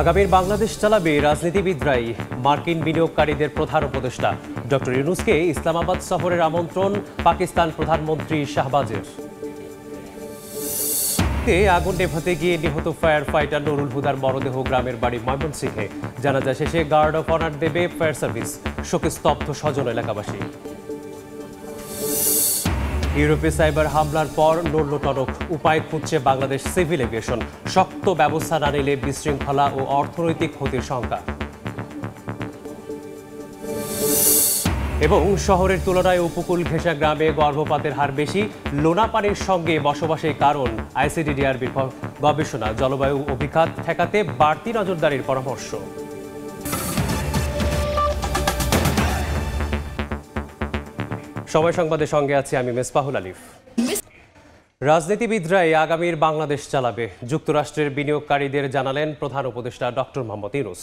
আগামীর বাংলাদেশ চালাবে রাজনীতিবিদরাই, মার্কিন বিনিয়োগকারীদের প্রধান উপদেষ্টা ডক্টর ইউনূসকে ইসলামাবাদ সফরের আমন্ত্রণ পাকিস্তান প্রধানমন্ত্রী শাহবাজের। আগুন নেভাতে গিয়ে নিহত ফায়ার ফাইটার নুরুল হুদার মরদেহ গ্রামের বাড়ি ময়মনসিংহে। জানাজা শেষে গার্ড অফ অনার দেবে ফায়ার সার্ভিস। শোকে স্তব্ধ স্বজন এলাকাবাসী। ইউরোপে সাইবার হামলার পর নড়ল টনক, উপায় খুঁজছে বাংলাদেশ সিভিল এভিয়েশন। শক্ত ব্যবস্থা না নিলে বিশৃঙ্খলা ও অর্থনৈতিক ক্ষতির শঙ্কা। এবং শহরের তুলনায় উপকূল ঘেঁষা গ্রামে গর্ভপাতের হার বেশি। লোনা পানির সঙ্গে বসবাসের কারণ আইসিডিডিআরবির গবেষণা। জলবায়ু অভিঘাত ঠেকাতে বাড়তি নজরদারির পরামর্শ। সময় সংবাদের সঙ্গে আছি আমি মেসবাহুল আলিফ। রাজনীতিবিদরাই আগামীর বাংলাদেশ চালাবে, যুক্তরাষ্ট্রের বিনিয়োগকারীদের জানালেন প্রধান উপদেষ্টা doctor Mohammad Yunus.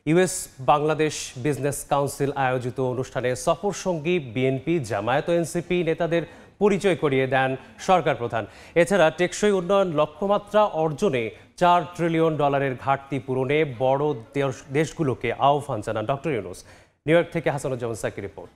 US Bangladesh business council আয়োজিত অনুষ্ঠানে সফর সঙ্গী বিএনপি, জামায়াত ও এনসিপি নেতাদের পরিচয় করিয়ে দেন সরকার প্রধান। এছাড়া টেকসই উন্নয়ন লক্ষ্যমাত্রা অর্জনে $4 ট্রিলিয়ন ঘাটতি পূরণে বড় দেশগুলোকে আহ্বান জানান ডক্টর ইউনূস। নিউ ইয়র্ক থেকে Hasanuzzaman Shakir report.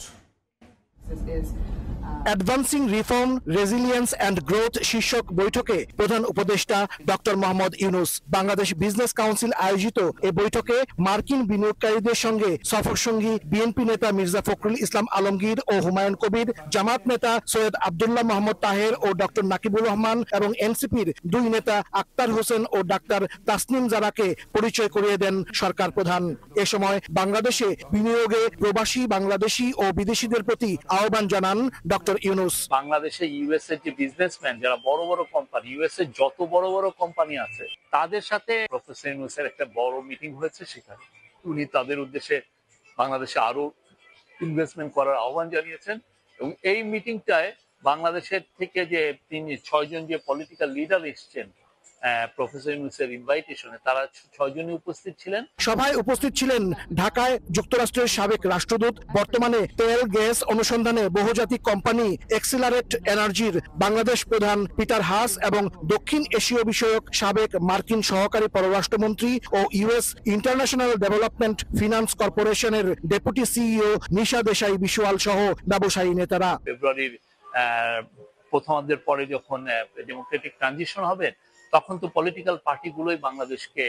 Advancing reform, resilience and growth শীর্ষক বৈঠকে প্রধান উপদেষ্টা doctor Mohammad Yunus. Bangladesh business council আয়োজিত এ বৈঠকে মার্কিন বিনিয়োগকারীদের সঙ্গে সফরসঙ্গী বিএনপি নেতা মির্জা ফখরুল ইসলাম আলমগীর ও হুমায়ুন কবির, জামাত নেতা সৈয়দ আব্দুল্লাহ মোহাম্মদ তাহের ও ডক্টর নাকিবুর রহমান এবং এনসিপির দুই নেতা আক্তার হোসেন ও ডাক্তার তাসনিম জারাকে পরিচয় করিয়ে দেন সরকার প্রধান। এ সময় বাংলাদেশে বিনিয়োগে প্রবাসী বাংলাদেশি ও বিদেশিদের প্রতি আহ্বান জানান ডক্টর ইউনূস। বাংলাদেশে ইউএস এর যে বিজনেসম্যান, যারা বড় বড় কোম্পানি, ইউএস এর যত বড় বড় কোম্পানি আছে, তাদের সাথে প্রফেসর ইউনূসের একটা বড় মিটিং হয়েছে। সেখানে উনি তাদের উদ্দেশ্যে বাংলাদেশে আরো ইনভেস্টমেন্ট করার আহ্বান জানিয়েছেন। এবং এই মিটিংটায় বাংলাদেশের থেকে যে 6 জন যে পলিটিক্যাল লিডার এসেছেন প্রফেসর ইউনূসের ইনভাইটেশনে, তারা 6 জনই উপস্থিত ছিলেন। সভায় উপস্থিত ছিলেন ঢাকায় যুক্তরাষ্ট্রের সাবেক রাষ্ট্রদূত, বর্তমানে তেল গ্যাস অনুসন্ধানে বহুজাতিক কোম্পানি এক্সিলারেট এনার্জির বাংলাদেশ প্রধান পিটার হাস এবং দক্ষিণ এশীয় বিষয়ক সাবেক মার্কিন সহকারী পররাষ্ট্রমন্ত্রী ও ইউএস ইন্টারন্যাশনাল ডেভেলপমেন্ট ফিনান্স কর্পোরেশনের ডেপুটি সিইও নিশা দেশাই বিশওয়াল সহ ব্যবসায়ী নেতারা। ফেব্রুয়ারির প্রথমার্ধের পরে যখন ডেমোক্রেটিক ট্রানজিশন হবে, তখন তো পলিটিক্যাল পার্টিগুলোই বাংলাদেশকে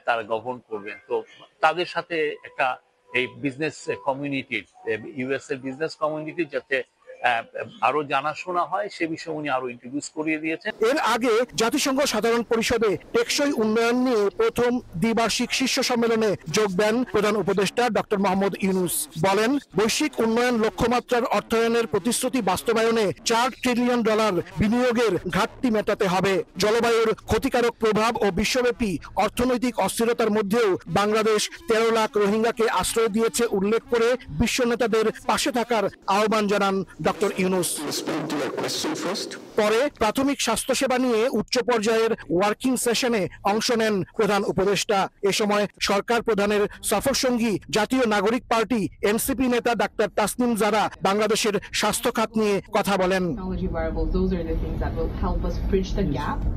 তারা গভর্ন করবেন। তো তাদের সাথে একটা এই বিজনেস কমিউনিটির, ইউএস এর বিজনেস কমিউনিটির যাতে আরো জানাশোনা হয়, সে বিষয়ে উনি আরো ইন্ট্রোডিউস করিয়ে দিয়েছেন। এর আগে জাতিসংঘ সাধারণ পরিষদে টেকসই উন্নয়ন নিয়ে প্রথম দ্বিবার্ষিক শীর্ষ সম্মেলনে যোগ দেন প্রধান উপদেষ্টা ডক্টর মোহাম্মদ ইউনূস। বলেন, বৈশ্বিক উন্নয়ন লক্ষ্যমাত্রার অর্থায়নের প্রতিশ্রুতি বাস্তবায়নে $4 ট্রিলিয়ন বিনিয়োগের ঘাটতি মেটাতে হবে। জলবায়ুর ক্ষতিকারক প্রভাব ও বিশ্বব্যাপী অর্থনৈতিক অস্থিরতার মধ্যেও বাংলাদেশ 13 লাখ রোহিঙ্গাকে আশ্রয় দিয়েছে উল্লেখ করে বিশ্ব নেতাদের পাশে থাকার আহ্বান জানান ডক্টর ইউনূস। পরে প্রাথমিক স্বাস্থ্যসেবা নিয়ে উচ্চ পর্যায়ের ওয়ার্কিং সেশনে অংশ নেন প্রধান উপদেষ্টা। এ সময় সরকার প্রধানের সফরসঙ্গী জাতীয় নাগরিক পার্টি এনসিপি নেতা ডাক্তার তাসনিম জারা বাংলাদেশের স্বাস্থ্য খাত নিয়ে কথা বলেন।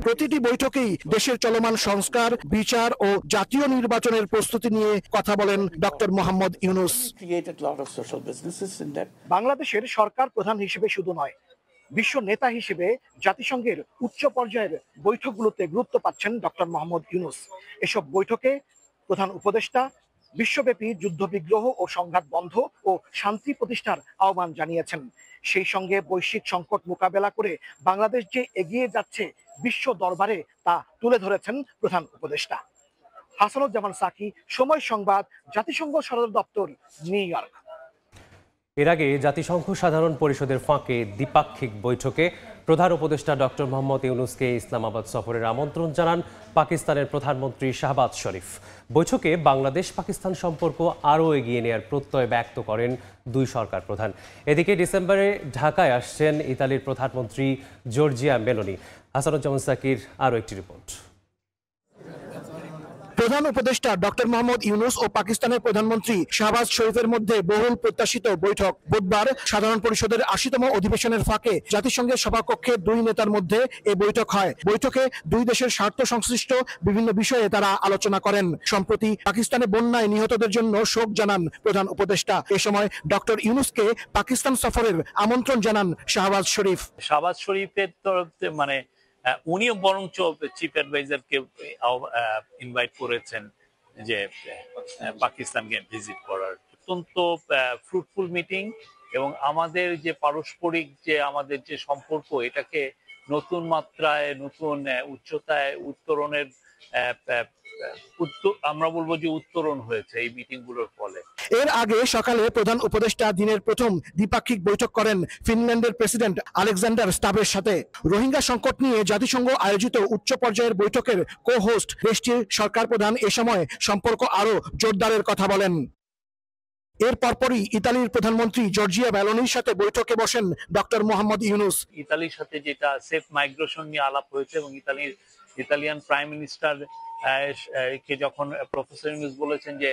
প্রতিটি বৈঠকেই দেশের চলমান সংস্কার, বিচার ও জাতীয় নির্বাচনের প্রস্তুতি নিয়ে কথা বলেন ডক্টর মোহাম্মদ ইউনূস। বাংলাদেশের সরকার প্রধান হিসেবে শুধু নয়, বিশ্ব নেতা হিসেবে জাতিসংঘের উচ্চ পর্যায়ের বৈঠকগুলোতে গুরুত্ব পাচ্ছেন ডক্টর মোহাম্মদ ইউনূস। এসব বৈঠকে প্রধান উপদেষ্টা বিশ্বব্যাপী যুদ্ধবিগ্রহ ও সংঘাত বন্ধ ও শান্তি প্রতিষ্ঠার আহ্বান জানিয়েছেন। সেই সঙ্গে বৈশ্বিক সংকট মোকাবেলা করে বাংলাদেশ যে এগিয়ে যাচ্ছে বিশ্ব দরবারে, তা তুলে ধরেছেন প্রধান উপদেষ্টা। হাসানুজ্জামান সাকি, সময় সংবাদ, জাতিসংঘ সদর দপ্তর, নিউ ইয়র্ক। এর আগে জাতিসংঘ সাধারণ পরিষদের ফাঁকে দ্বিপাক্ষিক বৈঠকে প্রধান উপদেষ্টা ডক্টর মোহাম্মদ ইউনূসকে ইসলামাবাদ সফরের আমন্ত্রণ জানান পাকিস্তানের প্রধানমন্ত্রী শাহবাজ শরীফ। বৈঠকে বাংলাদেশ পাকিস্তান সম্পর্ক আরও এগিয়ে নেওয়ার প্রত্যয় ব্যক্ত করেন দুই সরকার প্রধান। এদিকে ডিসেম্বরে ঢাকায় আসছেন ইতালির প্রধানমন্ত্রী জর্জিয়া মেলোনি। হাসানুজ্জামান সাকির আরও একটি রিপোর্ট। প্রধান উপদেষ্টা ডক্টর মোহাম্মদ ইউনূস ও পাকিস্তানের প্রধানমন্ত্রী শাহবাজ শরীফের মধ্যে বহুল প্রত্যাশিত বৈঠক বুধবার সাধারণ পরিষদের ৮০তম অধিবেশনের ফাঁকে জাতিসংঘের সভাকক্ষে দুই নেতার মধ্যে এই বৈঠক হয়। বৈঠকে দুই দেশের স্বার্থ সংশ্লিষ্ট বিভিন্ন বিষয়ে তারা আলোচনা করেন। সম্প্রতি পাকিস্তানে বন্যায় নিহতদের জন্য শোক জানান প্রধান উপদেষ্টা। এ সময় ডক্টর ইউনূসকে পাকিস্তান সফরের আমন্ত্রণ জানান শাহবাজ শরীফ। শাহবাজ শরীফের তরফ মানে উনিও বরঞ্চ চিফ অ্যাডভাইজারকে ইনভাইট করেছেন যে পাকিস্তানকে ভিজিট করার। অত্যন্ত ফ্রুটফুল মিটিং এবং আমাদের যে পারস্পরিক যে আমাদের যে সম্পর্ক এটাকে নতুন মাত্রায় নতুন উচ্চতায় উত্তরণের আমরা বলবো যে উত্তরণ হয়েছে এই মিটিং গুলোর ফলে। এর আগে সকালে প্রধান উপদেষ্টা দিনের প্রথম দ্বিপাক্ষিক বৈঠক করেন ফিনল্যান্ডের প্রেসিডেন্ট আলেকজান্ডার স্টাবের সাথে। রোহিঙ্গা সংকট নিয়ে জাতিসংঘ আয়োজিত উচ্চ পর্যায়ের বৈঠকের কো হোস্ট দেশটির সরকার প্রধান এ সময় সম্পর্ক আরো জোরদারের কথা বলেন। এর পরপরই ইতালির প্রধানমন্ত্রী জর্জিয়া মেলোনির সাথে বৈঠকে বসেন ডক্টর মোহাম্মদ ইউনূস। ইতালির সাথে যেটা সেফ মাইগ্রেশন নিয়ে আলাপ হয়েছে এবং ইতালিয়ান প্রাইম মিনিস্টার কে যখন প্রফেসর ইউনূস বলেছেন যে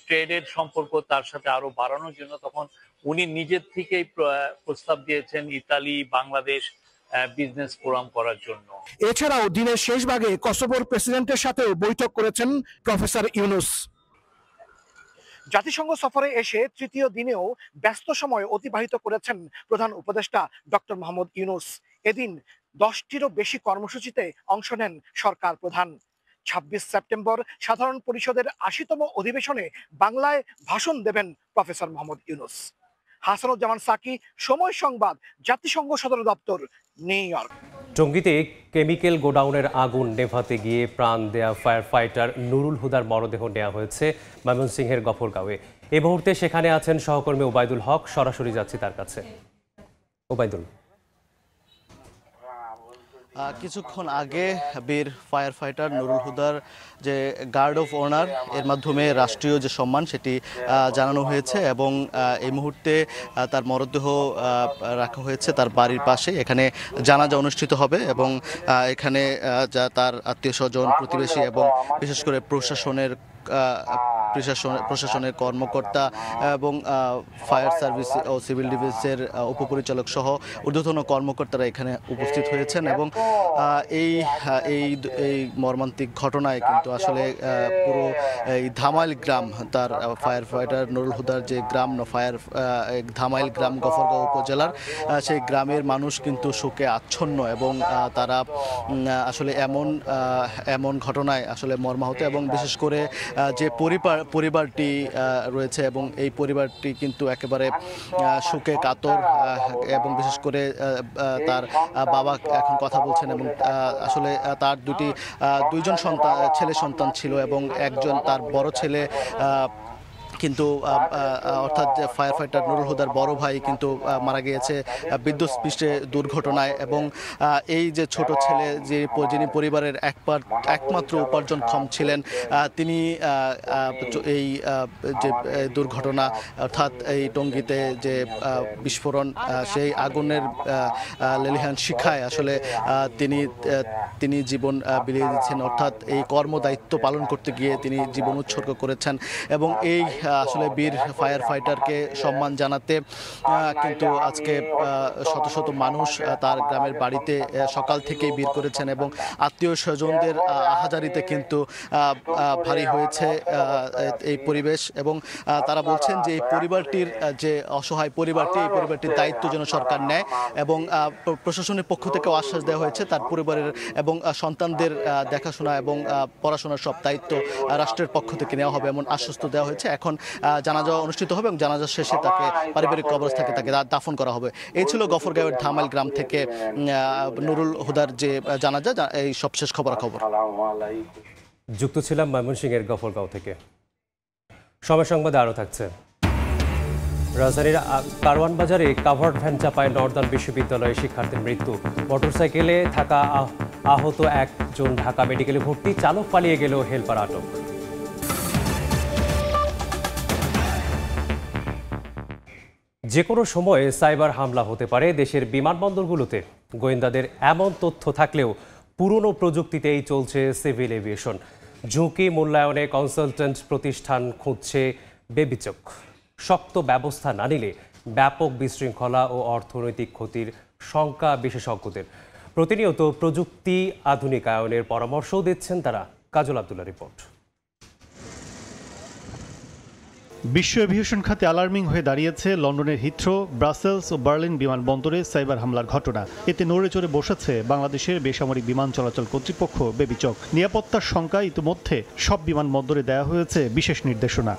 ট্রেডের সম্পর্ক তার সাথে আরো বাড়ানোর জন্য, তখন উনি নিজের থেকেই প্রস্তাব দিয়েছেন ইতালি বাংলাদেশ বিজনেস ফোরাম করার জন্য। এছাড়াও দিনের শেষ ভাগে কসোভোর প্রেসিডেন্টের সাথেও বৈঠক করেছেন প্রফেসর ইউনূস। জাতিসংঘ সফরে এসে তৃতীয় দিনেও ব্যস্ত সময় অতিবাহিত করেছেন প্রধান উপদেষ্টা ডক্টর মোহাম্মদ ইউনূস। এদিন 10টিরও বেশি কর্মসূচিতে অংশ নেন সরকার প্রধান। 26 সেপ্টেম্বর সাধারণ পরিষদের ৮০তম অধিবেশনে বাংলায় ভাষণ দেবেন প্রফেসর মোহাম্মদ ইউনূস। হাসানুজ্জামান সাকি, সময় সংবাদ, জাতিসংঘ সদর দপ্তর, নিউ ইয়র্ক। টঙ্গীতে কেমিক্যাল গোডাউনের আগুন নেভাতে গিয়ে প্রাণ দেয়া ফায়ার ফাইটার নুরুল হুদার মরদেহ নেওয়া হয়েছে ময়মনসিংহের গফরগাঁওয়ে। এই মুহূর্তে সেখানে আছেন সহকর্মী ওবায়দুল হক। সরাসরি যাচ্ছি তার কাছে। ওবায়দুল, কিছুক্ষণ আগে বীর ফায়ার ফাইটার নুরুল হুদার যে গার্ড অফ অনার এর মাধ্যমে রাষ্ট্রীয় যে সম্মান সেটি জানানো হয়েছে এবং এই মুহূর্তে তার মরদেহ রাখা হয়েছে তার বাড়ির পাশে। এখানে জানাজা অনুষ্ঠিত হবে এবং এখানে যা তার আত্মীয় স্বজন, প্রতিবেশী এবং বিশেষ করে প্রশাসনের কর্মকর্তা এবং ফায়ার সার্ভিস ও সিভিল ডিফেন্সের উপপরিচালক সহ ঊর্ধ্বতন কর্মকর্তারা এখানে উপস্থিত হয়েছেন এবং এই মর্মান্তিক ঘটনায় কিন্তু আসলে পুরো এই ধামাইল গ্রাম, তার ফায়ার ফাইটার নুরুল হুদার যে গ্রাম ধামাইল গ্রাম গফরগাঁও উপজেলার, সেই গ্রামের মানুষ কিন্তু শোকে আচ্ছন্ন এবং তারা আসলে এমন ঘটনায় আসলে মর্মাহত এবং বিশেষ করে যে পরিবারটি রয়েছে এবং এই পরিবারটি কিন্তু একেবারে শোকে কাতর এবং বিশেষ করে তার বাবা এখন কথা বলছেন এবং আসলে তার দুইজন ছেলে সন্তান ছিল এবং একজন তার বড় ছেলে কিন্তু অর্থাৎ ফায়ার ফাইটার নুরুল হুদার বড় ভাই কিন্তু মারা গিয়েছে বিদ্যুৎস্পৃষ্টে দুর্ঘটনায় এবং এই যে ছোট ছেলে যিনি পরিবারের একমাত্র উপার্জনক্ষম ছিলেন, তিনি এই যে দুর্ঘটনা অর্থাৎ এই টঙ্গীতে যে বিস্ফোরণ, সেই আগুনের লেলিহান শিখায় আসলে তিনি জীবন বিলিয়ে দিচ্ছেন। অর্থাৎ এই কর্মদায়িত্ব পালন করতে গিয়ে তিনি জীবন উৎসর্গ করেছেন এবং এই আসলে বীর ফায়ার ফাইটারকে সম্মান জানাতে কিন্তু আজকে শত শত মানুষ তার গ্রামের বাড়িতে সকাল থেকেই ভিড় করেছেন এবং আত্মীয় স্বজনদের আহাজারিতে কিন্তু ভারী হয়েছে এই পরিবেশ এবং তারা বলছেন যে এই পরিবারটির যে অসহায় এই পরিবারটির দায়িত্ব যেন সরকার নেয় এবং প্রশাসনের পক্ষ থেকেও আশ্বাস দেওয়া হয়েছে তার পরিবারের এবং সন্তানদের দেখাশোনা এবং পড়াশোনার সব দায়িত্ব রাষ্ট্রের পক্ষ থেকে নেওয়া হবে এমন আশ্বস্ত দেওয়া হয়েছে। এখন জানাজা অনুষ্ঠিত হবে এবং জানাজা শেষে তাকে পারিবারিক কবরস্থানে তাকে দাফন করা হবে। এই ছিল গফরগাঁওয়ের ধামাইল গ্রাম থেকে নুরুল হুদার যে জানাজা, এই সবশেষ খবরাখবর। যুক্ত ছিলাম ময়মনসিংহের গফরগাঁও থেকে। সময় সংবাদে আরও থাকছে। রাজধানীর কারওয়ান বাজারে কাভার্ড ভ্যান চাপায় নর্দার্ন বিশ্ববিদ্যালয়ের শিক্ষার্থীর মৃত্যু। মোটরসাইকেলে থাকা আহত একজন ঢাকা মেডিকেলে ভর্তি, চালক পালিয়ে গেলেও হেলপার আটক। যে কোনো সময়ে সাইবার হামলা হতে পারে দেশের বিমানবন্দরগুলোতে। গোয়েন্দাদের এমন তথ্য থাকলেও পুরনো প্রযুক্তিতেই চলছে সিভিল এভিয়েশন। ঝুঁকি মূল্যায়নে কনসালটেন্ট প্রতিষ্ঠান খুঁজছে বেবিচক। শক্ত ব্যবস্থা না নিলে ব্যাপক বিশৃঙ্খলা ও অর্থনৈতিক ক্ষতির শঙ্কা বিশেষজ্ঞদের। প্রতিনিয়ত প্রযুক্তি আধুনিকায়নের পরামর্শও দিচ্ছেন তারা। কাজল আব্দুল্লাহ রিপোর্ট। বিশ্ব এভিয়েশন খাতে অ্যালার্মিং হয়ে দাঁড়িয়েছে লন্ডনের হিথ্রো, ব্রাসেলস ও বার্লিন বিমানবন্দরে সাইবার হামলার ঘটনা। এতে নড়ে চড়ে বসেছে বাংলাদেশের বেসামরিক বিমান চলাচল কর্তৃপক্ষ বেবিচক। নিরাপত্তার শঙ্কা ইতিমধ্যে সব বিমানবন্দরে দেওয়া হয়েছে বিশেষ নির্দেশনা।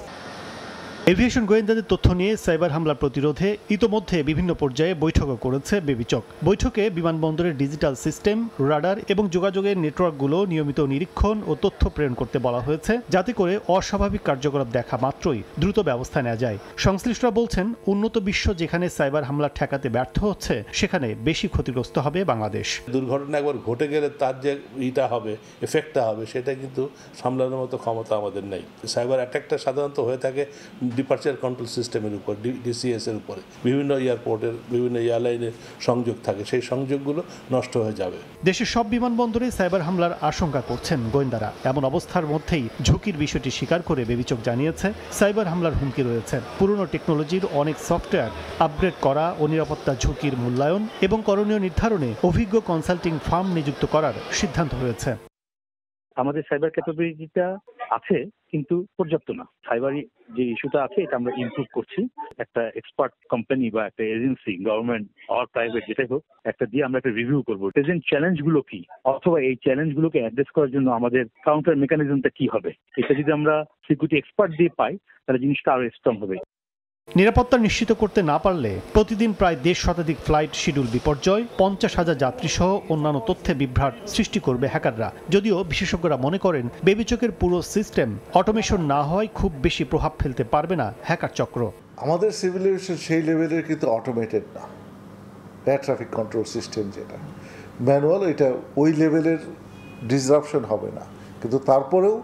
এভিয়েশন গোয়েন্দাদের তথ্য নিয়ে সাইবার হামলা প্রতিরোধে ইতোমধ্যে বিভিন্ন পর্যায়ে বৈঠকও করেছে বেবিচক। বৈঠকে বিমানবন্দরের ডিজিটাল সিস্টেম, রাডার এবং যোগাযোগের নেটওয়ার্কগুলো নিয়মিত নিরীক্ষণ ও তথ্য প্রেরণ করতে বলা হয়েছে, যাতে করে অস্বাভাবিক কার্যকলাপ দেখা মাত্রই দ্রুত ব্যবস্থা নেওয়া যায়। সংশ্লিষ্টরা বলছেন, উন্নত বিশ্ব যেখানে সাইবার হামলা ঠেকাতে ব্যর্থ হচ্ছে, সেখানে বেশি ক্ষতিগ্রস্ত হবে বাংলাদেশ। দুর্ঘটনা একবার ঘটে গেলে তার যে এফেক্টটা হবে সেটা কিন্তু সামলানোর মতো ক্ষমতা আমাদের নেই। সাইবার অ্যাটাকটা সাধারণত হয়ে থাকে ডিপার্চার কন্ট্রোল সিস্টেমের উপর, ডিসিএস এর উপরে। বিভিন্ন এয়ারপোর্টের বিভিন্ন এয়ারলাইনের সংযোগ থাকে, সেই সংযোগগুলো নষ্ট হয়ে যাবে। দেশের সব বিমানবন্দরে সাইবার হামলার আশঙ্কা করছেন গোয়েন্দারা। এমন অবস্থার মধ্যেই ঝুঁকির বিষয়টি স্বীকার করে বেবিচক জানিয়েছে, সাইবার হামলার হুমকি রয়েছে। পুরনো টেকনোলজির অনেক সফটওয়্যার আপগ্রেড করা ও নিরাপত্তা ঝুঁকির মূল্যায়ন এবং করণীয় নির্ধারণে অভিজ্ঞ কনসাল্টিং ফার্ম নিযুক্ত করার সিদ্ধান্ত হয়েছে। আমাদের সাইবার ক্যাপাবিলিটিটা আছে, কিন্তু পর্যাপ্ত না। সাইবার যে ইস্যুটা আছে এটা আমরা ইমপ্রুভ করছি। একটা এক্সপার্ট কোম্পানি বা একটা এজেন্সি, গভর্নমেন্ট অর প্রাইভেট যেটাই হোক, একটা দিয়ে আমরা একটা রিভিউ করবো প্রেজেন্ট চ্যালেঞ্জগুলো কি, অথবা এই চ্যালেঞ্জগুলোকে অ্যাড্রেস করার জন্য আমাদের কাউন্টার মেকানিজমটা কি হবে। এটা যদি আমরা সিকিউরিটি এক্সপার্ট দিয়ে পাই, তাহলে জিনিসটা আরো স্ট্রং হবে। নিরাপত্তা নিশ্চিত করতে না পারলে প্রতিদিন প্রায় 1.5 শতাধিক ফ্লাইট শিডিউল বিপর্যয়, 50,000 যাত্রী সহ অন্যান্য তথ্যে বিভ্রাট সৃষ্টি করবে হ্যাকাররা। যদিও বিশেষজ্ঞরা মনে করেন, বেবিচকের পুরো সিস্টেম অটোমেশন না হওয়ায় খুব বেশি প্রভাব ফেলতে পারবে না হ্যাকার চক্র। আমাদের সিভিল এভিয়েশন সেই লেভেলের কিন্তু অটোমেটেড না। এয়ার ট্রাফিক কন্ট্রোল সিস্টেম যেটা ম্যানুয়াল, এটা ওই লেভেলের ডিসরাপশন হবে না, কিন্তু তারপরেও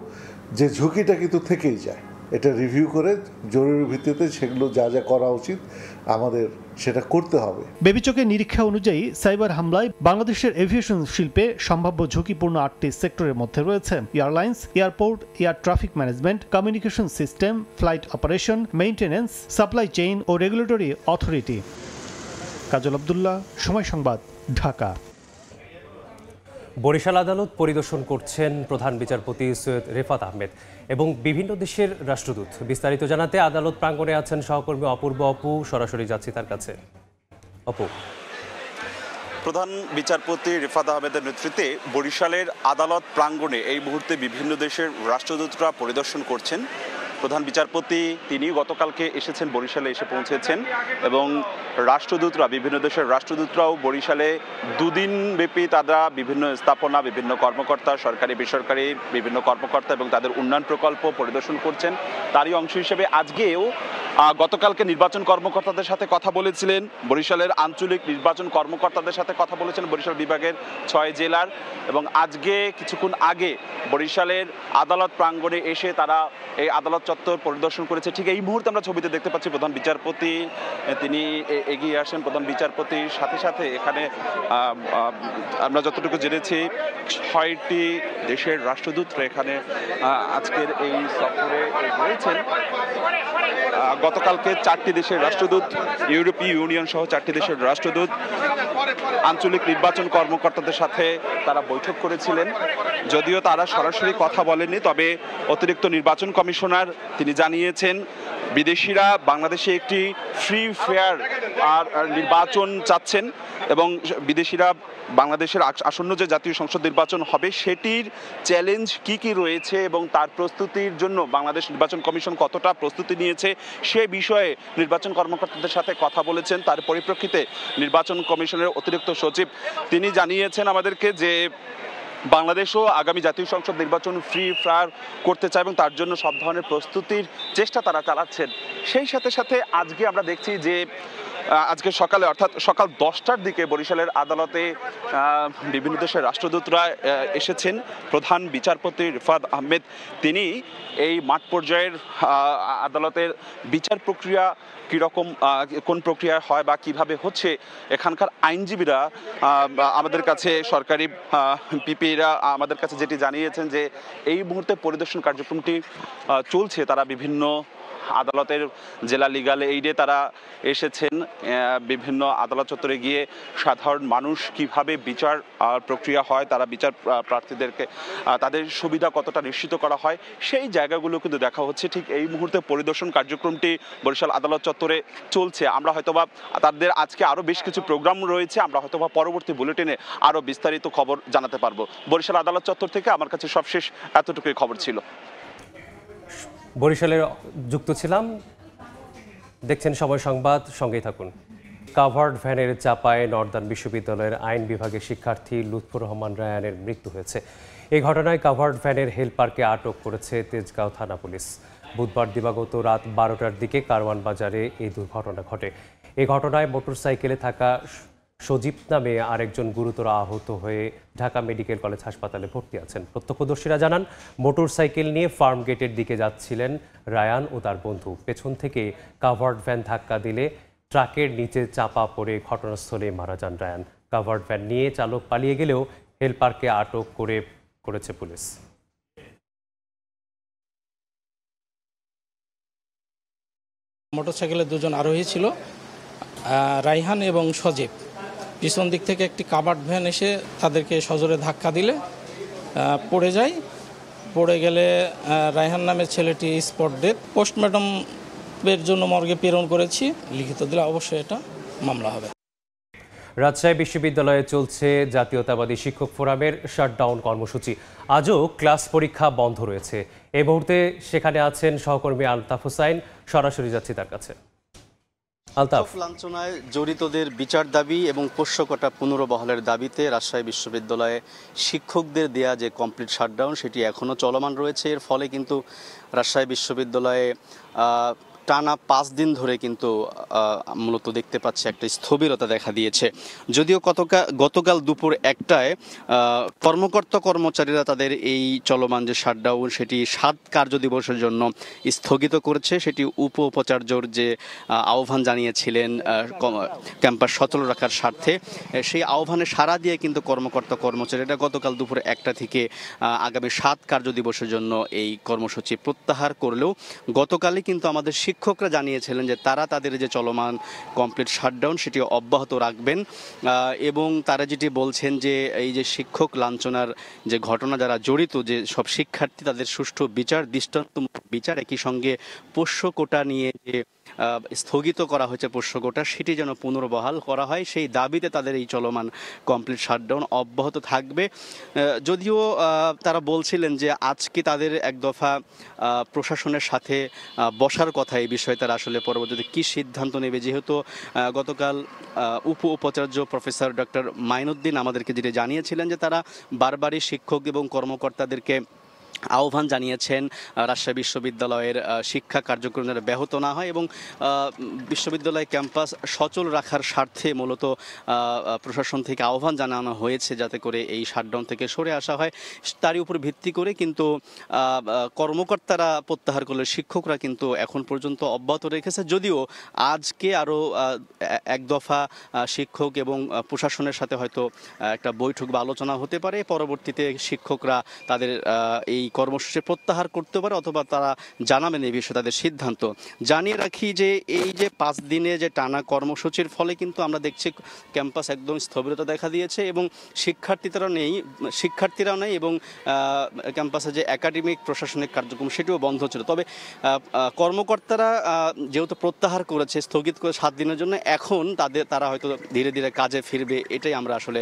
যে ঝুঁকিটা কিন্তু থেকেই যায়। এটা রিভিউ করে জরুরি ভিত্তিতে সেগুলো যা যা করা উচিত আমাদের সেটা করতে হবে। বেবিচকের নিরীক্ষা অনুযায়ী সাইবার হামলায় বাংলাদেশের এভিয়েশন শিল্পে সম্ভাব্য ঝুঁকিপূর্ণ 8টি সেক্টরের মধ্যে রয়েছে airlines, airport, air traffic management, communication system, flight operation, maintenance, supply chain ও রেগুলেটরি অথরিটি। কাজল আব্দুল্লাহ, সময় সংবাদ, ঢাকা। বরিশাল আদালত পরিদর্শন করছেন প্রধান বিচারপতি সৈয়দ রেফাত আহমেদ এবং বিভিন্ন দেশের রাষ্ট্রদূত। বিস্তারিত জানাতে আদালত প্রাঙ্গণে আছেন সহকর্মী অপূর্ব। অপু, সরাসরি যাচ্ছি তার কাছে। অপু, প্রধান বিচারপতি রেফাত আহমেদের নেতৃত্বে বরিশালের আদালত প্রাঙ্গণে এই মুহূর্তে বিভিন্ন দেশের রাষ্ট্রদূতরা পরিদর্শন করছেন। প্রধান বিচারপতি তিনি গতকালকে এসেছেন, বরিশালে এসে পৌঁছেছেন এবং রাষ্ট্রদূতরা, বিভিন্ন দেশের রাষ্ট্রদূতরাও বরিশালে 2 দিন ব্যাপী তারা বিভিন্ন স্থাপনা, বিভিন্ন কর্মকর্তা, সরকারি বেসরকারি বিভিন্ন কর্মকর্তা এবং তাদের উন্নয়ন প্রকল্প পরিদর্শন করছেন। তারই অংশ হিসেবে আজকেও গতকালকে নির্বাচন কর্মকর্তাদের সাথে কথা বলেছিলেন, বরিশালের আঞ্চলিক নির্বাচন কর্মকর্তাদের সাথে কথা বলেছেন বরিশাল বিভাগের 6 জেলার, এবং আজকে কিছুক্ষণ আগে বরিশালের আদালত প্রাঙ্গণে এসে তারা এই আদালত চত্বর পরিদর্শন করেছে। ঠিক এই মুহূর্তে আমরা ছবিতে দেখতে পাচ্ছি প্রধান বিচারপতি তিনি এগিয়ে আসেন। প্রধান বিচারপতির সাথে সাথে এখানে আমরা যতটুকু জেনেছি 6টি দেশের রাষ্ট্রদূতরা এখানে আজকের এই সফরে রয়েছেন। গতকালকে 4টি দেশের রাষ্ট্রদূত, ইউরোপীয় ইউনিয়ন সহ 4টি দেশের রাষ্ট্রদূত আঞ্চলিক নির্বাচন কর্মকর্তাদের সাথে তারা বৈঠক করেছিলেন। যদিও তারা সরাসরি কথা বলেননি, তবে অতিরিক্ত নির্বাচন কমিশনার তিনি জানিয়েছেন বিদেশিরা বাংলাদেশে একটি ফ্রি ফেয়ার আর নির্বাচন চাচ্ছেন এবং বিদেশিরা বাংলাদেশের আসন্ন যে জাতীয় সংসদ নির্বাচন হবে সেটির চ্যালেঞ্জ কি কি রয়েছে এবং তার প্রস্তুতির জন্য বাংলাদেশ নির্বাচন কমিশন কতটা প্রস্তুতি নিয়েছে সে বিষয়ে নির্বাচন কর্মকর্তাদের সাথে কথা বলেছেন। তার পরিপ্রেক্ষিতে নির্বাচন কমিশনের অতিরিক্ত সচিব তিনি জানিয়েছেন আমাদেরকে যে বাংলাদেশও আগামী জাতীয় সংসদ নির্বাচন ফ্রি ফেয়ার করতে চায় এবং তার জন্য সব ধরনের প্রস্তুতির চেষ্টা তারা চালাচ্ছেন। সেই সাথে সাথে আজকে আমরা দেখছি যে আজকে সকালে অর্থাৎ সকাল 10টার দিকে বরিশালের আদালতে বিভিন্ন দেশের রাষ্ট্রদূতরা এসেছেন। প্রধান বিচারপতি রিফাত আহমেদ তিনি এই মাঠ পর্যায়ের আদালতের বিচার প্রক্রিয়া কীরকম, কোন প্রক্রিয়া হয় বা কিভাবে হচ্ছে, এখানকার আইনজীবীরা আমাদের কাছে, সরকারি পিপিরা আমাদের কাছে যেটি জানিয়েছেন যে এই মুহূর্তে পরিদর্শন কার্যক্রমটি চলছে। তারা বিভিন্ন আদালতের জেলা লিগাল এইডে তারা এসেছেন, বিভিন্ন আদালত চত্বরে গিয়ে সাধারণ মানুষ কিভাবে বিচার প্রক্রিয়া হয়, তারা বিচার প্রার্থীদেরকে তাদের সুবিধা কতটা নিশ্চিত করা হয় সেই জায়গাগুলো কিন্তু দেখা হচ্ছে। ঠিক এই মুহূর্তে পরিদর্শন কার্যক্রমটি বরিশাল আদালত চত্বরে চলছে। আমরা হয়তোবা তাদের আজকে আরও বেশ কিছু প্রোগ্রাম রয়েছে, আমরা হয়তোবা পরবর্তী বুলেটিনে আরও বিস্তারিত খবর জানাতে পারবো। বরিশাল আদালত চত্বর থেকে আমার কাছে সবশেষ এতটুকুই খবর ছিল। বরিশালের যুক্ত ছিলাম, দেখছেন সময় সংবাদ, সঙ্গেই থাকুন। কাভার্ড ভ্যানের চাপায় নর্দার্ন বিশ্ববিদ্যালয়ের আইন বিভাগের শিক্ষার্থী লুৎফুর রহমান রায়ানের মৃত্যু হয়েছে। এই ঘটনায় কাভার্ড ভ্যানের হেলপারকে আটক করেছে তেজগাঁও থানা পুলিশ। বুধবার দিবাগত রাত 12টার দিকে কারওয়ান বাজারে এই দুর্ঘটনা ঘটে। এই ঘটনায় মোটরসাইকেলে থাকা সজীব নামে আরেকজন গুরুতর আহত হয়ে ঢাকা মেডিকেল কলেজ হাসপাতালে ভর্তি আছেন। প্রত্যক্ষদর্শীরা জানান, মোটরসাইকেল নিয়ে ফার্ম গেটের দিকে যাচ্ছিলেন রায়ান ও তার বন্ধু। পেছন থেকে কাভার্ড ভ্যান ধাক্কা দিলে ট্রাকের নিচে চাপা পড়ে ঘটনাস্থলে মারা যান রায়ান। কাভার্ড ভ্যান নিয়ে চালক পালিয়ে গেলেও হেলপারকে আটক করেছে পুলিশ। মোটরসাইকেলে দুজন আরোহী ছিল, রাইহান এবং সজীব। পিছন দিক থেকে একটি কাভার্ড ভ্যান এসে তাদেরকে সজোরে ধাক্কা দিলে পড়ে যায়। পড়ে গেলে রাইহান নামের ছেলেটি স্পট ডেথ। পোস্টমর্টমের জন্য মর্গে প্রেরণ করেছি, লিখিত দিলে অবশ্যই এটা মামলা হবে। রাজশাহী বিশ্ববিদ্যালয়ে চলছে জাতীয়তাবাদী শিক্ষক ফোরামের শাটডাউন কর্মসূচি। আজও ক্লাস পরীক্ষা বন্ধ রয়েছে। এই মুহূর্তে সেখানে আছেন সহকর্মী আলতাফ হোসাইন, সরাসরি যাচ্ছি তার কাছে। আলতাফ, লাঞ্ছনায় জড়িতদের বিচার দাবি এবং পোষ্যকটা পুনর্বহালের দাবিতে রাজশাহী বিশ্ববিদ্যালয়ে শিক্ষকদের দেয়া যে কমপ্লিট শাটডাউন সেটি এখনও চলমান রয়েছে। এর ফলে কিন্তু রাজশাহী বিশ্ববিদ্যালয়ে টানা 5 দিন ধরে কিন্তু মূলত দেখতে পাচ্ছি একটা স্থবিরতা দেখা দিয়েছে। যদিও গতকাল দুপুর 1টায় কর্মকর্তা কর্মচারীরা তাদের এই চলমান যে শাটডাউন সেটি 7 কার্যদিবসের জন্য স্থগিত করেছে। সেটি উপাচার্যর যে আহ্বান জানিয়েছিলেন ক্যাম্পাস সচল রাখার স্বার্থে, সেই আহ্বানে সাড়া দিয়ে কিন্তু কর্মকর্তা কর্মচারীরা গতকাল দুপুর 1টা থেকে আগামী 7 কার্যদিবসের জন্য এই কর্মসূচি প্রত্যাহার করলেও গতকালই কিন্তু আমাদের শিক্ষকরা জানিয়েছিলেন যে তারা তাদের যে চলমান কমপ্লিট শাটডাউন সেটি অব্যাহত রাখবেন। এবং তারা যেটি বলছেন যে এই যে শিক্ষক লাঞ্ছনার যে ঘটনা যারা জড়িত, যে সব শিক্ষার্থী তাদের সুষ্ঠু বিচার, দৃষ্টান্তমূলক বিচার, একই সঙ্গে পোষ্য কোটা নিয়ে যে স্থগিত করা হয়েছে পোষ্য কোটা সেটি যেন পুনর্বহাল করা হয়, সেই দাবিতে তাদের এই চলমান কমপ্লিট শাটডাউন অব্যাহত থাকবে। যদিও তারা বলছিলেন যে আজকে তাদের এক দফা প্রশাসনের সাথে বসার কথা, এই বিষয়ে তারা আসলে পরবর্তীতে কী সিদ্ধান্ত নেবে। যেহেতু গতকাল উপাচার্য প্রফেসর ডক্টর মাইনুদ্দিন আমাদেরকে যেটি জানিয়েছিলেন যে তারা বারবারই শিক্ষক এবং কর্মকর্তাদেরকে আহ্বান জানিয়েছেন রাজশাহী বিশ্ববিদ্যালয়ের শিক্ষা কার্যক্রম যেন ব্যাহত না হয় এবং বিশ্ববিদ্যালয় ক্যাম্পাস সচল রাখার স্বার্থে মূলত প্রশাসন থেকে আহ্বান জানানো হয়েছে যাতে করে এই শাটডাউন থেকে সরে আসা হয়। তারই উপর ভিত্তি করে কিন্তু কর্মকর্তারা প্রত্যাহার করলে শিক্ষকরা কিন্তু এখন পর্যন্ত অব্যাহত রেখেছে। যদিও আজকে আরও এক দফা শিক্ষক এবং প্রশাসনের সাথে হয়তো একটা বৈঠক বা আলোচনা হতে পারে। পরবর্তীতে শিক্ষকরা তাদের এই কর্মসূচি প্রত্যাহার করতে পারে অথবা তারা জানাবেন এই বিষয়ে তাদের সিদ্ধান্ত। জানিয়ে রাখি যে এই যে 5 দিনে যে টানা কর্মসূচির ফলে কিন্তু আমরা দেখছি ক্যাম্পাস একদম স্থবিরতা দেখা দিয়েছে এবং শিক্ষার্থীরাও নেই এবং ক্যাম্পাসে যে একাডেমিক প্রশাসনিক কার্যক্রম সেটিও বন্ধ ছিল। তবে কর্মকর্তারা যেহেতু প্রত্যাহার করেছে, স্থগিত করে 7 দিনের জন্য, এখন তারা হয়তো ধীরে ধীরে কাজে ফিরবে, এটাই আমরা আসলে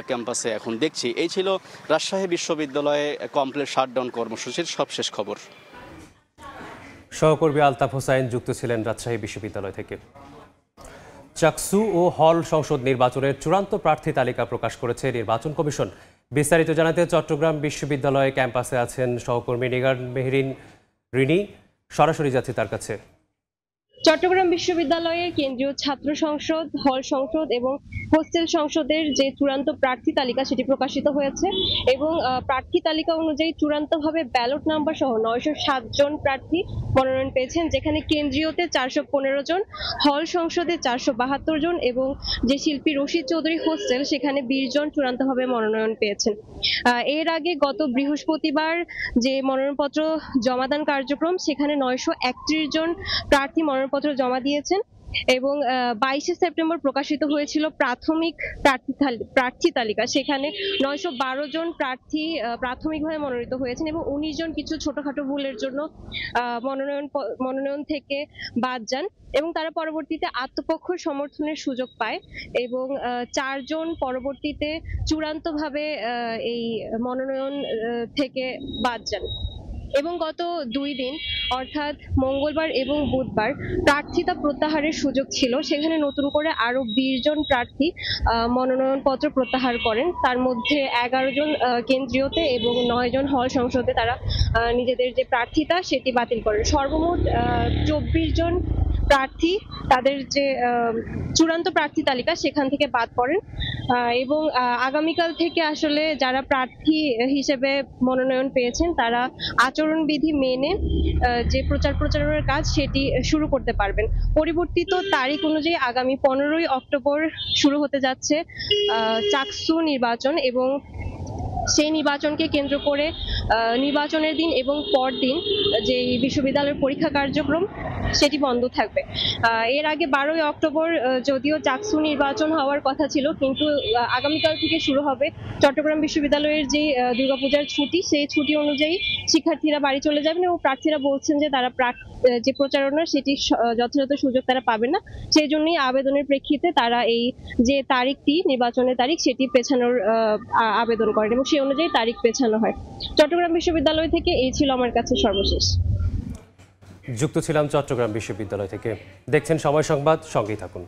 ক্যাম্পাসে এখন দেখছি। এই ছিল রাজশাহী বিশ্ববিদ্যালয়ে কমপ্লিট শাটডাউন কর্মসূচির সবশেষ খবর। সহকর্মী আলতাফ হোসাইন যুক্ত ছিলেন রাজশাহী বিশ্ববিদ্যালয় থেকে। চাকসু ও হল সংসদ নির্বাচনের চূড়ান্ত প্রার্থী তালিকা প্রকাশ করেছে নির্বাচন কমিশন। বিস্তারিত জানাতে চট্টগ্রাম বিশ্ববিদ্যালয় ক্যাম্পাসে আছেন সহকর্মী নিগার মেহরিন রিনি, সরাসরি যাচ্ছি তার কাছে। চট্টগ্রাম বিশ্ববিদ্যালয়ের কেন্দ্রীয় ছাত্র সংসদ, হল সংসদ এবং হোস্টেল সংসদের যে চূড়ান্ত প্রার্থী তালিকা সেটি প্রকাশিত হয়েছে এবং প্রার্থী তালিকা অনুযায়ী চূড়ান্তভাবে ব্যালট নাম্বার সহ 907 জন প্রার্থী মনোনয়ন পেয়েছেন, যেখানে কেন্দ্রীয়তে 415 জন, হল সংসদে 472 জন এবং যে শিল্পী রশিদ চৌধুরী হোস্টেল সেখানে 20 জন চূড়ান্তভাবে মনোনয়ন পেয়েছেন। এর আগে গত বৃহস্পতিবার যে মনোনয়নপত্র জমাদান কার্যক্রম সেখানে 931 জন প্রার্থী মনোনয়নপত্র জমা দিয়েছেন এবং 22 সেপ্টেম্বর প্রকাশিত হয়েছিল প্রাথমিক প্রার্থী তালিকা। সেখানে 912 জন প্রার্থী প্রাথমিকভাবে মনোনীত হয়েছেন এবং 19 জন কিছু ছোটখাটো ভুলের জন্য মনোনয়ন থেকে বাদ যান এবং তারা পরবর্তীতে আত্মপক্ষ সমর্থনের সুযোগ পায় এবং 4 জন পরবর্তীতে চূড়ান্তভাবে এই মনোনয়ন থেকে বাদ যান। এবং গত 2 দিন অর্থাৎ মঙ্গলবার এবং বুধবার প্রার্থিতা প্রত্যাহারের সুযোগ ছিল, সেখানে নতুন করে আরো 20 জন প্রার্থী মনোনয়নপত্র প্রত্যাহার করেন। তার মধ্যে 11 জন কেন্দ্রীয়তে এবং 9 জন হল সংসদে তারা নিজেদের যে প্রার্থিতা সেটি বাতিল করেন। সর্বমোট 24 জন প্রার্থী তাদের যে চূড়ান্ত প্রার্থী তালিকা সেখান থেকে বাদ পড়েন এবং আগামীকাল থেকে আসলে যারা প্রার্থী হিসেবে মনোনয়ন পেয়েছেন তারা আচরণবিধি মেনে যে প্রচারণার কাজ সেটি শুরু করতে পারবেন। পরিবর্তিত তারিখ অনুযায়ী আগামী 15ই অক্টোবর শুরু হতে যাচ্ছে চাকসু নির্বাচন এবং সেই নির্বাচনকে কেন্দ্র করে নির্বাচনের দিন এবং পরদিন যে বিশ্ববিদ্যালয়ের পরীক্ষা কার্যক্রম সেটি বন্ধ থাকবে। এর আগে 12ই অক্টোবর যদিও চাকসু নির্বাচন হওয়ার কথা ছিল, কিন্তু আগামীকাল থেকে শুরু হবে চট্টগ্রাম বিশ্ববিদ্যালয়ের যে দুর্গাপূজার ছুটি, সেই ছুটি অনুযায়ী শিক্ষার্থীরা বাড়ি চলে যাবেন এবং প্রার্থীরা বলছেন যে তারা যে প্রচারণা সেটি যথাযথ সুযোগ তারা পাবেন না। সেই জন্যই আবেদনের প্রেক্ষিতে তারা এই যে তারিখটি নির্বাচনের তারিখ সেটি পেছানোর আবেদন করেন এবং সেই অনুযায়ী তারিখ পেছানো হয়। চট্টগ্রাম বিশ্ববিদ্যালয় থেকে এই ছিল আমার কাছে সর্বশেষ। যুক্ত ছিলাম চট্টগ্রাম বিশ্ববিদ্যালয় থেকে। দেখছেন সময় সংবাদ, সঙ্গেই থাকুন।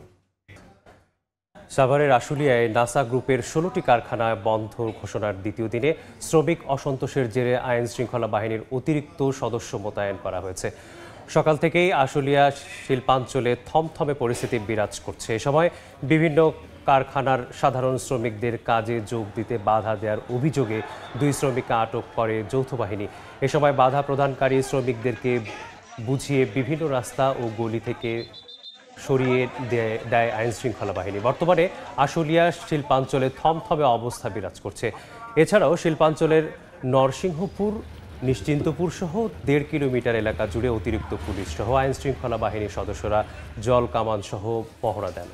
সাভারের আশুলিয়ায় নাসা গ্রুপের 16টি কারখানা বন্ধ ঘোষণার দ্বিতীয় দিনে শ্রমিক অসন্তোষের জেরে আইন শৃঙ্খলা বাহিনীর অতিরিক্ত সদস্য মোতায়েন করা হয়েছে। সকাল থেকেই আশুলিয়া শিল্পাঞ্চলে থমথমে পরিস্থিতি বিরাজ করছে। এ সময় বিভিন্ন কারখানার সাধারণ শ্রমিকদের কাজে যোগ দিতে বাধা দেওয়ার অভিযোগে 2 শ্রমিককে আটক করে যৌথ বাহিনী। এ সময় বাধা প্রদানকারী শ্রমিকদেরকে বুঝিয়ে বিভিন্ন রাস্তা ও গলি থেকে সরিয়ে দেয় আইন শৃঙ্খলা বাহিনী। বর্তমানে আশুলিয়া শিল্পাঞ্চলে থমথমে অবস্থা বিরাজ করছে। এছাড়াও শিল্পাঞ্চলের নরসিংহপুর, নিশ্চিন্তপুর সহ 1.5 কিলোমিটার এলাকা জুড়ে অতিরিক্ত পুলিশ সহ আইন শৃঙ্খলা বাহিনীর সদস্যরা জল কামান সহ পহরা দেন।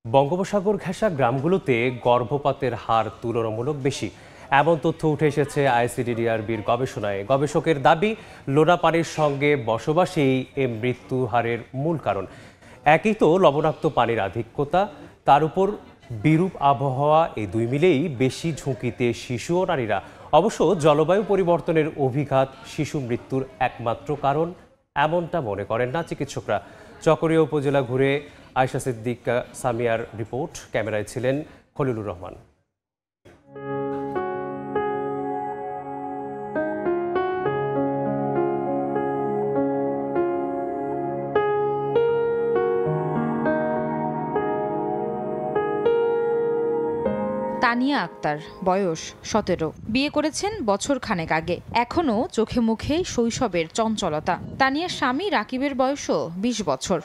বঙ্গোপসাগর ঘেঁষা গ্রামগুলোতে গর্ভপাতের হার তুলনামূলক বেশি, এমন তথ্য উঠে এসেছে আইসিডিডিআরবির গবেষণায়। গবেষকের দাবি, লোনা পানির সঙ্গে বসবাসই এই মৃত্যু হারের মূল কারণ। একই তো লবণাক্ত পানির আধিক্যতা, তার উপর বিরূপ আবহাওয়া, এই 2 মিলেই বেশি ঝুঁকিতে শিশু ও নারীরা। অবশ্য জলবায়ু পরিবর্তনের অভিঘাত শিশু মৃত্যুর একমাত্র কারণ এমনটা মনে করেন না চিকিৎসকরা। চকরিয়া উপজেলা ঘুরে আয়েশা সিদ্দিকা সামিয়ার রিপোর্ট, ক্যামেরায় ছিলেন খলিলুর রহমান। তানিয়া আক্তার, বয়স 17, বিয়ে করেছেন বছর খানেক আগে। এখনও চোখে মুখে শৈশবের চঞ্চলতা। তানিয়ার স্বামী রাকিবের বয়সও 20 বছর।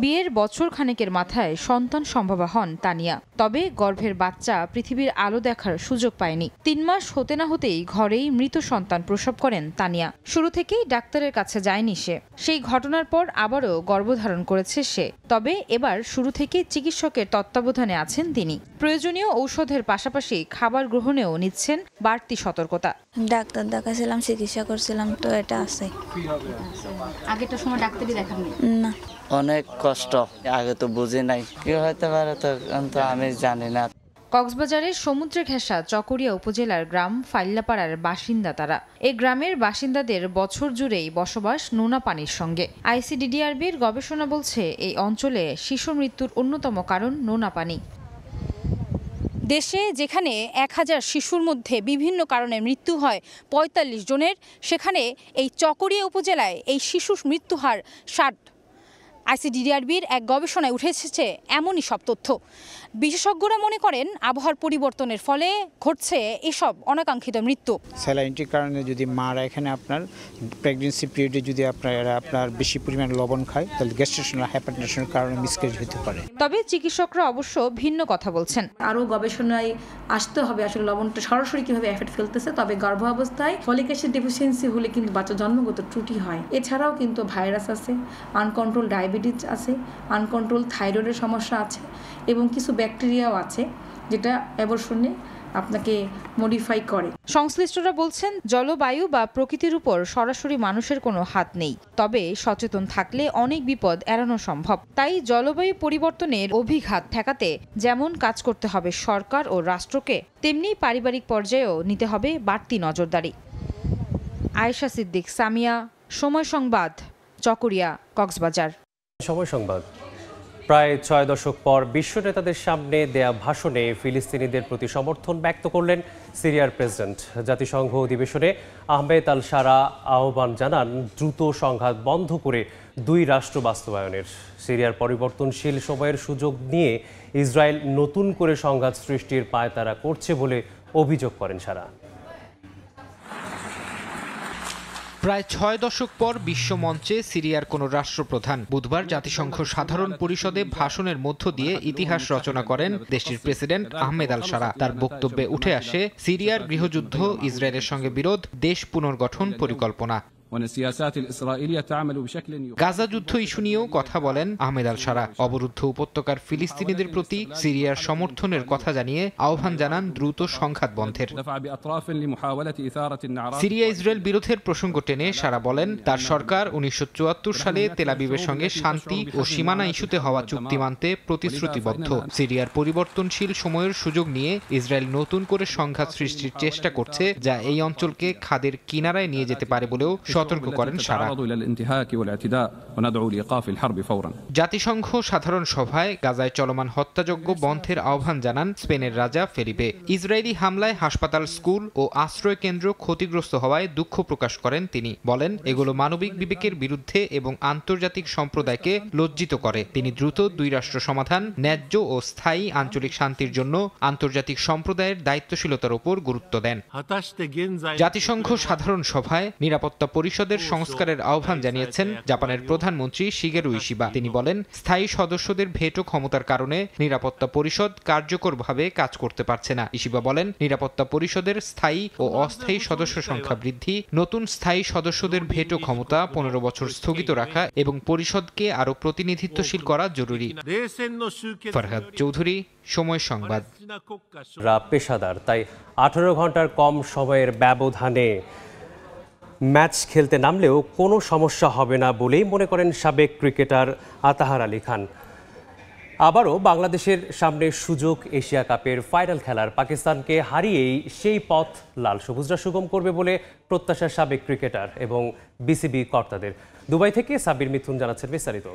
বিয়ের বছর খানেকের মাথায় সন্তান সম্ভবা হন তানিয়া। তবে গর্ভের বাচ্চা পৃথিবীর আলো দেখার সুযোগ পায়নি। 3 মাস হতে না হতেই ঘরেই মৃত সন্তান প্রসব করেন তানিয়া। শুরু থেকেই ডাক্তারের কাছে যায়নি সে। সেই ঘটনার পর আবারও গর্ভধারণ করেছে সে। তবে এবার শুরু থেকে চিকিৎসকের তত্ত্বাবধানে আছেন তিনি। প্রয়োজনীয় ঔষধের পাশাপাশি খাবার গ্রহণেও নিচ্ছেন বাড়তি সতর্কতা। ডাক্তার দেখাছিলাম, চিকিৎসা করছিলাম, তো এটা আছে। আগেটার সময় ডাক্তারই দেখাননি? না, অনেক কষ্ট। আগে তো বুঝি নাই কি হতে পারে, তো আমি জানি না। কক্সবাজারের সমুদ্রে ঘেঁষা চকরিয়া উপজেলার গ্রাম ফাইল্লাপাড়ার বাসিন্দা তারা। এই গ্রামের বাসিন্দাদের বছর জুড়েই বসবাস নোনা পানির সঙ্গে। আইসিডিডিআরবির গবেষণা বলছে এই অঞ্চলে শিশু মৃত্যুর অন্যতম কারণ নোনা পানি। দেশে যেখানে 1000 শিশুর মধ্যে বিভিন্ন কারণে মৃত্যু হয় 45 জনের, সেখানে এই চকরিয়া উপজেলায় এই শিশুর মৃত্যু হার 60। আইসিডিডিআরবির এক গবেষণায় উঠে এসেছে এমনই সব তথ্য। বিশেষজ্ঞরা মনে করেন আবহাওয়ার পরিবর্তনের ফলে ঘটছে এসব অনাকাঙ্ক্ষিত মৃত্যু। স্যালাইনটির কারণে যদি মারা এখানে আপনার প্রেগনেন্সি পিরিয়ডে যদি আপনার বেশি পরিমাণ লবণ খায় তাহলে গ্যাস্ট্রেশনাল হাইপারটেনশনের কারণে মিসক্যারেজ হতে পারে। তবে চিকিৎসকরা অবশ্য ভিন্ন কথা বলছেন। আরও গবেষণায় আসতে হবে আসলে লবণটা সরাসরি কিভাবে এফেক্ট ফেলতেছে। তবে গর্ভাবস্থায় ফলিক অ্যাসিড ডেফিসিয়েন্সি হলে কিন্তু বাচ্চা জন্মগত ত্রুটি হয়। এছাড়াও কিন্তু ভাইরাস আছে, আনকন্ট্রোল ডায়াবেটিস আছে, আনকন্ট্রোল থাইরয়েডের সমস্যা আছে এবং কিছু ব্যাকটেরিয়াও আছে যেটা অ্যাবর্শনে আপনাকে মডিফাই করে। সংশ্লিষ্টরা বলছেন জলবায়ু বা প্রকৃতির উপর সরাসরি মানুষের কোনো হাত নেই, তবে সচেতন থাকলে অনেক বিপদ এড়ানো সম্ভব। তাই জলবায়ু পরিবর্তনের অভিঘাত ঠেকাতে যেমন কাজ করতে হবে সরকার ও রাষ্ট্রকে, তেমনি পারিবারিক পর্যায়েও নিতে হবে বাড়তি নজরদারি। আয়েশা সিদ্দিক, সামিয়া, সময় সংবাদ, চকরিয়া, কক্সবাজার। সময় সংবাদ। প্রায় 6 দশক পর বিশ্ব নেতাদের সামনে দেয়া ভাষণে ফিলিস্তিনিদের প্রতি সমর্থন ব্যক্ত করলেন সিরিয়ার প্রেসিডেন্ট। জাতিসংঘ অধিবেশনে আহমেদ আল শারা আহ্বান জানান দ্রুত সংঘাত বন্ধ করে 2 রাষ্ট্র বাস্তবায়নের। সিরিয়ার পরিবর্তনশীল সময়ের সুযোগ নিয়ে ইসরায়েল নতুন করে সংঘাত সৃষ্টির পায়তারা করছে বলে অভিযোগ করেন শারা। প্রায় 6 দশক পর বিশ্বমঞ্চে সিরিয়ার কোনো রাষ্ট্রপ্রধান বুধবার জাতিসংঘ সাধারণ পরিষদে ভাষণের মধ্য দিয়ে ইতিহাস রচনা করেন দেশটির প্রেসিডেন্ট আহমেদ আল শারা। তার বক্তব্যে উঠে আসে সিরিয়ার গৃহযুদ্ধ, ইসরায়েলের সঙ্গে বিরোধ, দেশ পুনর্গঠন পরিকল্পনা। গাজা যুদ্ধ ইস্যু নিয়েও কথা বলেন আহমেদ আল শারা। অবরুদ্ধ উপত্যকার ফিলিস্তিনিদের প্রতি সিরিয়ার সমর্থনের কথা জানিয়ে আহ্বান জানান দ্রুত সংঘাত বন্ধের। সিরিয়া ইসরায়েল বিরোধের প্রসঙ্গ টেনে শারা বলেন তার সরকার 1974 সালে তেল আবিবের সঙ্গে শান্তি ও সীমানা ইস্যুতে হওয়া চুক্তি মানতে প্রতিশ্রুতিবদ্ধ। সিরিয়ার পরিবর্তনশীল সময়ের সুযোগ নিয়ে ইসরায়েল নতুন করে সংঘাত সৃষ্টির চেষ্টা করছে, যা এই অঞ্চলকে খাদের কিনারায় নিয়ে যেতে পারে বলেও সতর্ক করেন শারা। জাতিসংঘ সাধারণ সভায় গাজায় চলমান হত্যাযজ্ঞ বন্ধের আহ্বান জানান স্পেনের রাজা ফেলিপে। ইসরায়েলি হামলায় হাসপাতাল, স্কুল ও আশ্রয় কেন্দ্র ক্ষতিগ্রস্ত হওয়ায় দুঃখ প্রকাশ করেন তিনি। বলেন এগুলো মানবিক বিবেকের বিরুদ্ধে এবং আন্তর্জাতিক সম্প্রদায়কে লজ্জিত করে। তিনি দ্রুত 2 রাষ্ট্র সমাধান, ন্যায্য ও স্থায়ী আঞ্চলিক শান্তির জন্য আন্তর্জাতিক সম্প্রদায়ের দায়িত্বশীলতার উপর গুরুত্ব দেন। জাতিসংঘ সাধারণ সভায় নিরাপত্তা পরিষদের সংস্কারের আহ্বান জানিয়েছেন জাপানের প্রধানমন্ত্রী শিগেরু ইশিবা। তিনি বলেন স্থায়ী সদস্যদের ভেটো ক্ষমতার কারণে নিরাপত্তা পরিষদ কার্যকরভাবে কাজ করতে পারছে না। ইশিবা বলেন নিরাপত্তা পরিষদের স্থায়ী ও অস্থায়ী সদস্য সংখ্যা বৃদ্ধি, নতুন স্থায়ী সদস্যদের ভেটো ক্ষমতা 15 বছর স্থগিত রাখা এবং পরিষদকে আরও প্রতিনিধিত্বশীল করা জরুরি। ফরহাদ চৌধুরী, সময় সংবাদ। পেশাদার, তাই 18 ঘন্টার কম সময়ের ব্যবধানে ম্যাচ খেলতে নামলেও কোনো সমস্যা হবে না বলেই মনে করেন সাবেক ক্রিকেটার আতাহার আলী খান। আবারও বাংলাদেশের সামনে সুযোগ এশিয়া কাপের ফাইনাল খেলার। পাকিস্তানকে হারিয়েই সেই পথ লাল সবুজরা সুগম করবে বলে প্রত্যাশা সাবেক ক্রিকেটার এবং বিসিবি কর্তাদের। দুবাই থেকে সাব্বির মিথুন জানাচ্ছেন বিস্তারিত।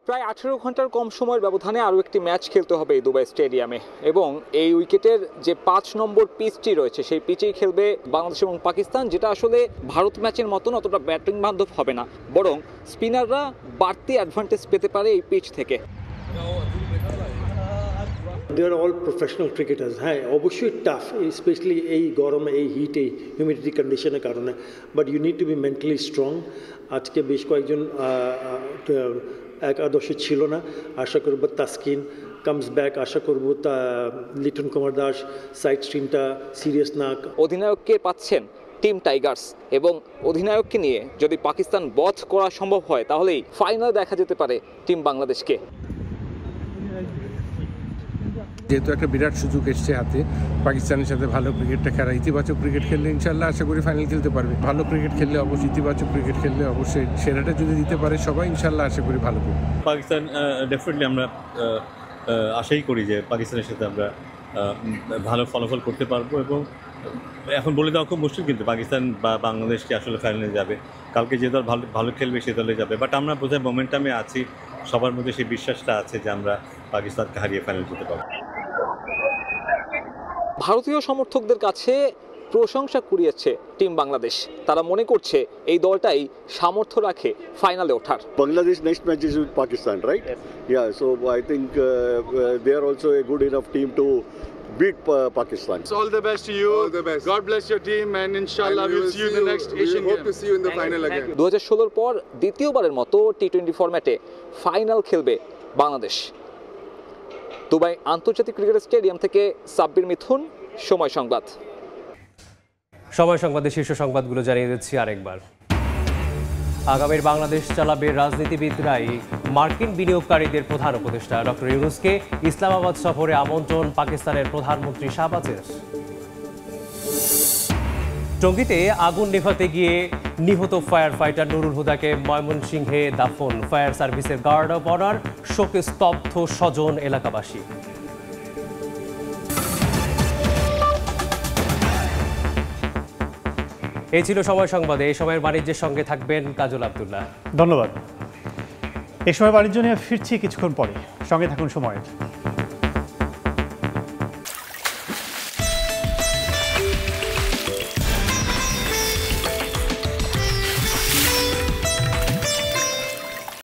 প্রায় 18 ঘন্টার কম সময়ের ব্যবধানে আরও একটি ম্যাচ খেলতে হবে এই দুবাই স্টেডিয়ামে এবং এই উইকেটের যে 5 নম্বর পিচটি রয়েছে সেই পিচেই খেলবে বাংলাদেশ এবং পাকিস্তান, যেটা আসলে ভারত ম্যাচের মতন অতটা ব্যাটিং বান্ধব হবে না, বরং স্পিনাররা বাড়তি অ্যাডভান্টেজ পেতে পারে এই পিচ থেকে। They are all professional cricketers. হ্যাঁ অবশ্যই টাফ, স্পেশালি এই গরমে, এই হিট, এই হিউমিডিটি কন্ডিশনের কারণে, but you need to be mentally strong. আজকে বেশ কয়েকজন একাদশে ছিল না, আশা করব তাসকিন কামস ব্যাক, আশা করব লিটন কুমার দাস, সাইড স্ট্রিমটা সিরিয়াস নাক। অধিনায়ককে পাচ্ছেন টিম টাইগার্স এবং অধিনায়ককে নিয়ে যদি পাকিস্তান বধ করা সম্ভব হয় তাহলেই ফাইনালে দেখা যেতে পারে টিম বাংলাদেশকে। যেহেতু একটা বিরাট সুযোগ এসছে হাতে পাকিস্তানের সাথে ভালো ক্রিকেটটা খেলা, ইতিবাচক ক্রিকেট খেললে ইনশাল্লাহ আশা করি ফাইনাল খেলতে পারবে। ভালো ক্রিকেট খেললে অবশ্যই, ইতিবাচক ক্রিকেট খেললে অবশ্যই সেরাটা যদি দিতে পারে সবাই, ইনশাল্লাহ আশা করি ভালো করবে। পাকিস্তান ডেফিনেটলি আমরা আশাই করি যে পাকিস্তানের সাথে আমরা ভালো ফলাফল করতে পারবো এবং এখন বলে দেওয়া খুব মুশকিল, কিন্তু পাকিস্তান বা বাংলাদেশকে আসলে ফাইনালে যাবে। কালকে যে দল ভালো খেলবে সে দলে যাবে, বাট আমরা বোধহয় মোমেন্টামে আছি, সবার মধ্যে সেই বিশ্বাসটা আছে যে আমরা পাকিস্তানকে হারিয়ে ফাইনাল যেতে পারবো। ভারতীয় সমর্থকদের কাছে প্রশংসা কুড়িয়েছে টিম বাংলাদেশ। তারা মনে করছে এই দলটাই সামর্থ্য রাখে ফাইনালে ওঠার। Bangladesh next match is with Pakistan, right? Yeah, so I think they are also a good enough team to beat Pakistan. All the best to you. All the best. God bless your team and inshallah we'll see you in the next Asian Games. We hope to see you in the final again. 2016 পর দ্বিতীয়বারের মতো T20 ফরম্যাটে final খেলবে Bangladesh. Dubai আন্তর্জাতিক cricket stadium থেকে সাব্বির মিথুন, সময় সংবাদ। সময় সংবাদের শীর্ষ সংবাদগুলো জানিয়ে দিচ্ছি আরেকবার। আগামীর বাংলাদেশ চালাবে রাজনীতিবিদরাই মার্কিন বিনিয়োগকারীদের প্রধান উপদেষ্টা ডক্টর ইউনূসকে ইসলামাবাদ সফরে আমন্ত্রণ পাকিস্তানের প্রধানমন্ত্রী শাহবাজের। টঙ্গীতে আগুন নেভাতে গিয়ে নিহত ফায়ার ফাইটার নুরুল হুদাকে ময়মনসিংহে দাফন। ফায়ার সার্ভিসের গার্ড অব অনার, শোকে স্তব্ধ স্বজন এলাকাবাসী। এই ছিল সময় সংবাদে। এই সময়ের বাণিজ্যের সঙ্গে থাকবেন কাজল আব্দুল্লাহ। ধন্যবাদ। এই সময় বাণিজ্য নিয়ে ফিরছি কিছুক্ষণ পরে, সঙ্গে থাকুন সময়ের।